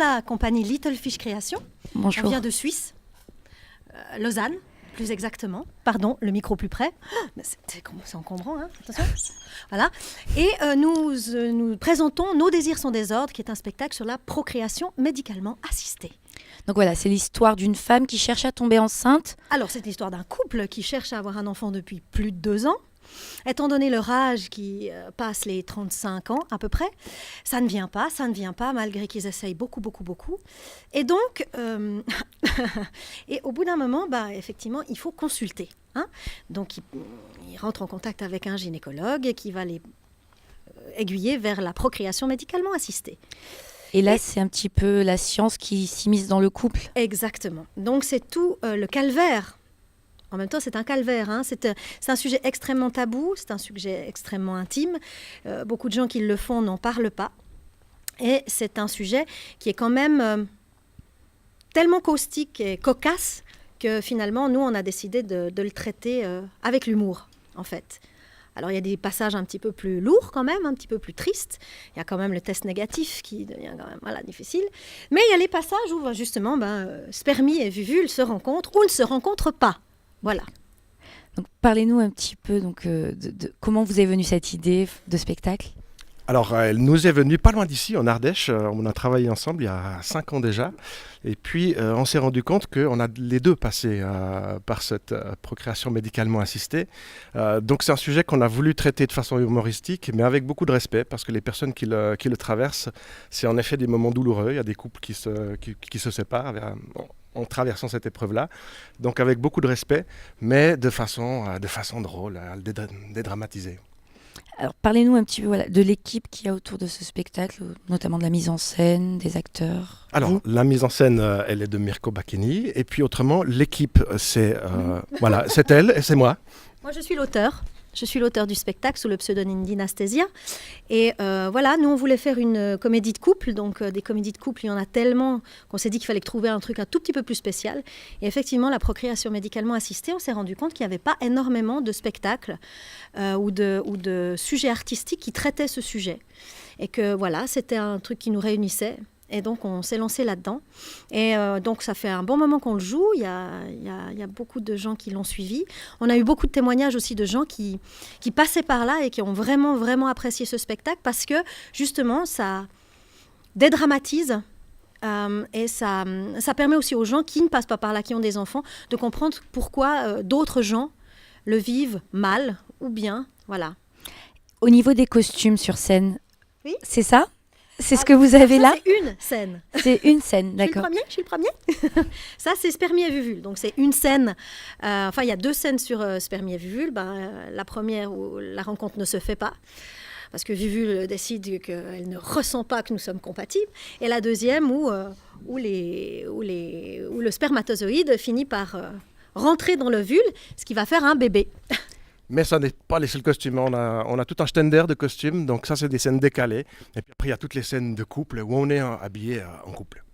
la compagnie Little Fish Création. Bonjour. On vient de Suisse, Lausanne, plus exactement. Pardon, le micro plus près. C'est encombrant, hein, attention. Voilà. Et nous présentons Nos désirs sont des ordres, qui est un spectacle sur la procréation médicalement assistée. Donc voilà, c'est l'histoire d'une femme qui cherche à tomber enceinte. Alors, c'est l'histoire d'un couple qui cherche à avoir un enfant depuis plus de 2 ans. Étant donné leur âge qui passe les 35 ans à peu près, ça ne vient pas, malgré qu'ils essayent beaucoup. Et donc, et au bout d'un moment, effectivement, il faut consulter. Hein. Donc, ils rentrent en contact avec un gynécologue qui va les aiguiller vers la procréation médicalement assistée. Et là, c'est un petit peu la science qui s'immisce dans le couple. Exactement. Donc, c'est tout le calvaire. En même temps, c'est un calvaire. Hein. C'est un sujet extrêmement tabou, c'est un sujet extrêmement intime. Beaucoup de gens qui le font n'en parlent pas. Et c'est un sujet qui est quand même tellement caustique et cocasse que finalement, nous, on a décidé de le traiter avec l'humour, en fait. Alors, il y a des passages un petit peu plus lourds quand même, un petit peu plus tristes. Il y a quand même le test négatif qui devient quand même difficile. Mais il y a les passages où, justement, spermie et vuvule se rencontrent ou ne se rencontrent pas. Voilà. Donc, parlez-nous un petit peu de comment vous est venue cette idée de spectacle. Alors, elle nous est venue pas loin d'ici, en Ardèche. On a travaillé ensemble il y a 5 ans déjà. Et puis, on s'est rendu compte qu'on a les deux passé par cette procréation médicalement assistée. Donc, c'est un sujet qu'on a voulu traiter de façon humoristique, mais avec beaucoup de respect, parce que les personnes qui le traversent, c'est en effet des moments douloureux. Il y a des couples qui se séparent en traversant cette épreuve-là. Donc, avec beaucoup de respect, mais de façon drôle, à le dédramatiser. Alors, parlez-nous un petit peu de l'équipe qu'il y a autour de ce spectacle, notamment de la mise en scène, des acteurs. Alors, la mise en scène, elle est de Mirko Bacchini. Et puis, autrement, l'équipe, c'est elle et c'est moi. Moi, je suis l'auteur. Je suis l'auteur du spectacle sous le pseudonyme d'Inasthésia. Et nous, on voulait faire une comédie de couple. Donc, des comédies de couple, il y en a tellement qu'on s'est dit qu'il fallait trouver un truc un tout petit peu plus spécial. Et effectivement, la procréation médicalement assistée, on s'est rendu compte qu'il n'y avait pas énormément de spectacles ou de sujets artistiques qui traitaient ce sujet. Et que c'était un truc qui nous réunissait. Et donc, on s'est lancé là-dedans. Et donc, ça fait un bon moment qu'on le joue. Il y a beaucoup de gens qui l'ont suivi. On a eu beaucoup de témoignages aussi de gens qui passaient par là et qui ont vraiment, vraiment apprécié ce spectacle parce que, justement, ça dédramatise et ça permet aussi aux gens qui ne passent pas par là, qui ont des enfants, de comprendre pourquoi d'autres gens le vivent mal ou bien. Voilà. Au niveau des costumes sur scène, oui, c'est ça ? C'est ce que vous avez là ? C'est une scène. C'est une scène, d'accord. Je suis le premier. Ça, c'est spermie et vuvule. Donc, c'est une scène. Il y a 2 scènes sur spermie et vuvule. La première où la rencontre ne se fait pas, parce que Vuvule décide qu'elle ne ressent pas que nous sommes compatibles. Et la deuxième où le spermatozoïde finit par rentrer dans l'ovule, ce qui va faire un bébé. Mais ça n'est pas les seuls costumes. On a tout un stender de costumes. Donc ça, c'est des scènes décalées. Et puis après, il y a toutes les scènes de couple où on est habillé en couple.